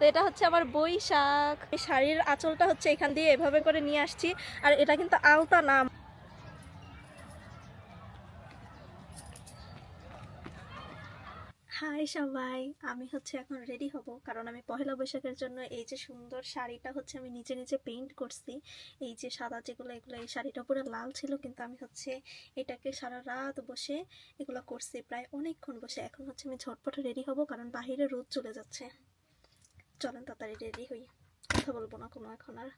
তো এটা হচ্ছে আমার বৈশাখ। এই শাড়ির আঁচলটা হচ্ছে এখান দিয়ে এভাবে করে নিয়ে আসছি, আর এটা কিন্তু আলতা না। হাই সবাই, আমি হচ্ছে এখন রেডি হব, কারণ আমি পহেলা বৈশাখের জন্য এই যে সুন্দর শাড়িটা হচ্ছে আমি নিজে নিজে পেইন্ট করছি। এই যে সাদা যেগুলো, এগুলো এই শাড়িটা পুরো লাল ছিল, কিন্তু আমি হচ্ছে এটাকে সারা রাত বসে এগুলো করছি, প্রায় অনেকক্ষণ বসে। এখন হচ্ছে আমি ঝটপট রেডি হব, কারণ বাহিরে রোদ চলে যাচ্ছে। চলেন তাড়াতাড়ি রেডি হই, কথা বলবো না কোনো এখন আর।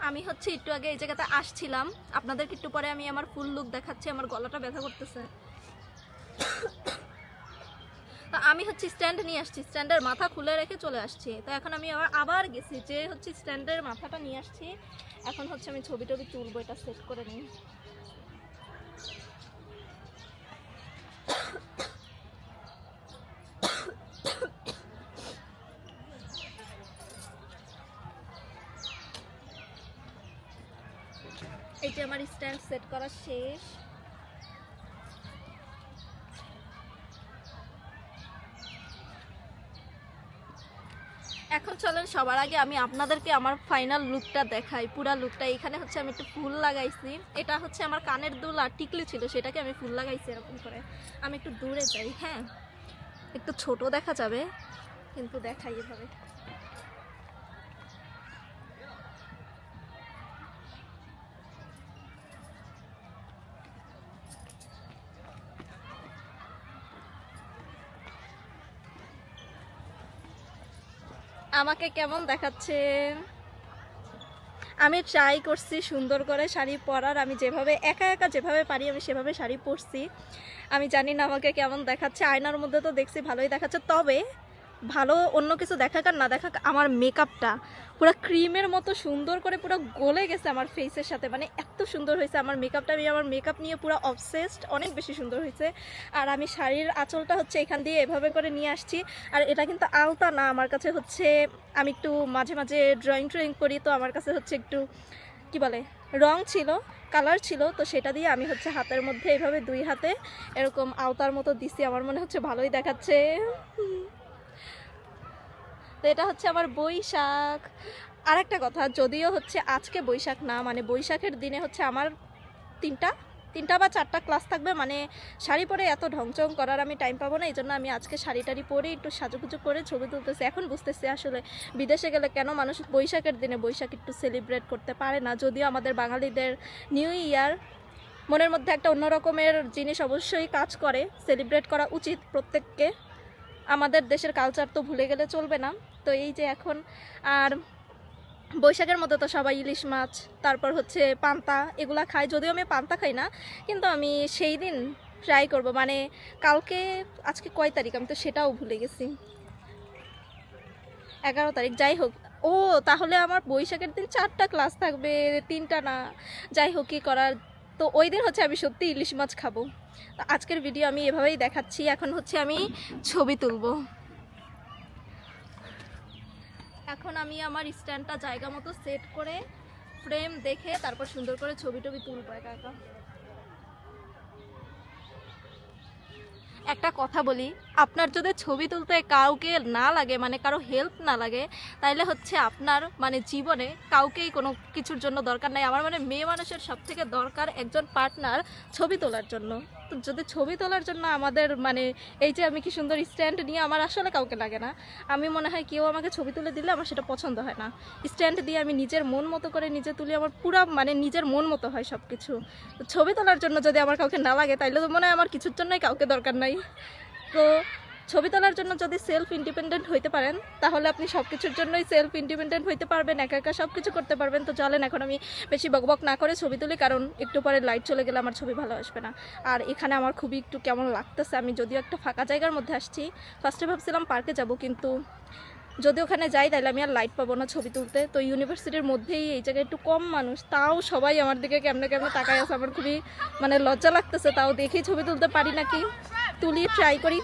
আমি হচ্ছে একটু আগে এই জায়গাতে আসছিলাম, আপনাদেরকে একটু পরে আমি আমার ফুল লুক দেখাচ্ছি। আমার গলাটা ব্যথা করতেছে। আমি হচ্ছে স্ট্যান্ড নিয়ে আসছি, স্ট্যান্ডের মাথা খুলে রেখে চলে আসছি। তো এখন আমি আবার গেছি যে হচ্ছে স্ট্যান্ডের মাথাটা নিয়ে আসছি। এখন হচ্ছে আমি ছবি টবি তুলবো, এটা সেট করে নিই। এই যে আমার স্ট্যান্ড সেট করা শেষ। এখন চলেন সবার আগে আমি আপনাদেরকে আমার ফাইনাল লুকটা দেখাই, পুরা লুকটা। এখানে হচ্ছে আমি একটু ফুল লাগাইছি, এটা হচ্ছে আমার কানের দুল আর টিকলি ছিল, সেটাকে আমি ফুল লাগাইছি এরকম করে। আমি একটু দূরে যাই, হ্যাঁ একটু ছোট দেখা যাবে কিন্তু দেখাই এভাবে। আমাকে কেমন দেখাচ্ছে? আমি ট্রাই করছি সুন্দর করে শাড়ি পরার, আমি যেভাবে একা একা যেভাবে পারি আমি সেভাবে শাড়ি পরছি। আমি জানি না আমাকে কেমন দেখাচ্ছে, আয়নার মধ্যে তো দেখছি ভালোই দেখাচ্ছে, তবে ভালো অন্য কিছু দেখাক আর না দেখাক আমার মেকআপটা পুরো ক্রিমের মতো সুন্দর করে পুরো গলে গেছে আমার ফেসের সাথে, মানে এত সুন্দর হয়েছে আমার মেকআপটা। আমি আমার মেকআপ নিয়ে পুরো অবসেসড, অনেক বেশি সুন্দর হয়েছে। আর আমি শাড়ির আঁচলটা হচ্ছে এখান দিয়ে এভাবে করে নিয়ে আসছি, আর এটা কিন্তু আলতা না, আমার কাছে হচ্ছে আমি একটু মাঝে মাঝে ড্রয়িং করি, তো আমার কাছে হচ্ছে একটু কি বলে রং ছিল, কালার ছিল, তো সেটা দিয়ে আমি হচ্ছে হাতের মধ্যে এইভাবে দুই হাতে এরকম আলতার মতো দিছি, আমার মনে হচ্ছে ভালোই দেখাচ্ছে। তো এটা হচ্ছে আমার বৈশাখ। আর একটা কথা, যদিও হচ্ছে আজকে বৈশাখ না, মানে বৈশাখের দিনে হচ্ছে আমার তিনটা বা চারটা ক্লাস থাকবে, মানে শাড়ি পরে এত ঢংচং করার আমি টাইম পাবো না, এই জন্য আমি আজকে শাড়ি টাড়ি পরে একটু সাজুগুজু করে ছবি তুলতেছি। এখন বুঝতেছি আসলে বিদেশে গেলে কেন মানুষ বৈশাখের দিনে বৈশাখ একটু সেলিব্রেট করতে পারে না, যদিও আমাদের বাঙালিদের নিউ ইয়ার মনের মধ্যে একটা অন্য রকমের জিনিস অবশ্যই কাজ করে, সেলিব্রেট করা উচিত প্রত্যেককে। আমাদের দেশের কালচার তো ভুলে গেলে চলবে না। তো এই যে এখন আর বৈশাখের মধ্যে তো সবাই ইলিশ মাছ, তারপর হচ্ছে পান্তা এগুলা খায়, যদিও আমি পান্তা খাই না, কিন্তু আমি সেই দিন ট্রাই করব। মানে কালকে, আজকে কয় তারিখ আমি তো সেটাও ভুলে গেছি, 11 তারিখ, যাই হোক। ও তাহলে আমার বৈশাখের দিন 4টা ক্লাস থাকবে, 3টা না, যাই হোক কি করার। তো ওই দিন হচ্ছে আমি সত্যি ইলিশ মাছ খাবো। আজকের ভিডিও আমি এভাবেই দেখাচ্ছি, এখন হচ্ছে আমি ছবি তুলবো। এখন আমি আমার স্ট্যান্ডটা জায়গা মতো সেট করে ফ্রেম দেখে তারপর সুন্দর করে ছবি টবি তুলবো একা একা। একটা কথা বলি, আপনার যদি ছবি তুলতে কাউকে না লাগে, মানে কারো হেল্প না লাগে, তাইলে হচ্ছে আপনার মানে জীবনে কাউকেই কোনো কিছুর জন্য দরকার নাই। আমার মানে মেয়ে মানুষের সব থেকে দরকার একজন পার্টনার ছবি তোলার জন্য। তো যদি ছবি তোলার জন্য আমাদের মানে এই যে আমি কি সুন্দর স্ট্যান্ড নিয়ে, আমার আসলে কাউকে লাগে না। আমি মনে হয় কেউ আমাকে ছবি তুলে দিলে আমার সেটা পছন্দ হয় না। স্ট্যান্ড দিয়ে আমি নিজের মন মতো করে নিজে তুলি, আমার পুরা মানে নিজের মন মতো হয় সব কিছু। তো ছবি তোলার জন্য যদি আমার কাউকে না লাগে, তাইলে তো মনে হয় আমার কিছুর জন্যই কাউকে দরকার নাই। তো ছবি তোলার জন্য যদি সেলফ ইন্ডিপেন্ডেন্ট হইতে পারেন, তাহলে আপনি সব কিছুর জন্যই সেলফ ইন্ডিপেন্ডেন্ট হইতে পারবেন, একা একা সব কিছু করতে পারবেন। তো চলেন এখন আমি বেশি বকবক না করে ছবি তুলি, কারণ একটু পরে লাইট চলে গেলে আমার ছবি ভালো আসবে না। আর এখানে আমার খুবই একটু কেমন লাগতেছে, আমি যদিও একটা ফাঁকা জায়গার মধ্যে আসছি, ফার্স্টে ভাবছিলাম পার্কে যাব, কিন্তু যদি ওখানে যাই তাহলে আমি আর লাইট পাবো না ছবি তুলতে। তো ইউনিভার্সিটির মধ্যেই এই জায়গায় একটু কম মানুষ, তাও সবাই আমার দিকে কেমনে কেমনে তাকায় আছে, আমার খুবই মানে লজ্জা লাগতেছে, তাও দেখি ছবি তুলতে পারি নাকি, তুলি ট্রাই করি।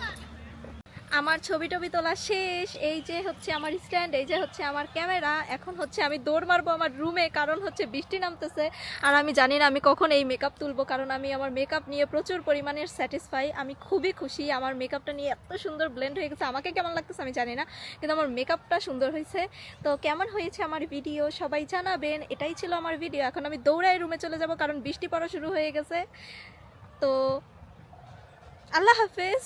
আমার ছবি টবি তোলা শেষ, এই যে হচ্ছে আমার স্ট্যান্ড, এই যে হচ্ছে আমার ক্যামেরা। এখন হচ্ছে আমি দৌড় মারবো আমার রুমে, কারণ হচ্ছে বৃষ্টি নামতেছে, আর আমি জানি না আমি কখন এই মেকআপ তুলবো, কারণ আমি আমার মেকআপ নিয়ে প্রচুর পরিমাণের স্যাটিসফাই। আমি খুবই খুশি আমার মেকআপটা নিয়ে এত সুন্দর ব্লেন্ড হয়ে গেছে। আমাকে কেমন লাগতেছে আমি জানি না, কিন্তু আমার মেকআপটা সুন্দর হয়েছে। তো কেমন হয়েছে আমার ভিডিও সবাই জানাবেন। এটাই ছিল আমার ভিডিও, এখন আমি দৌড়ায় রুমে চলে যাব, কারণ বৃষ্টি পড়া শুরু হয়ে গেছে। তো আল্লাহ হাফেজ।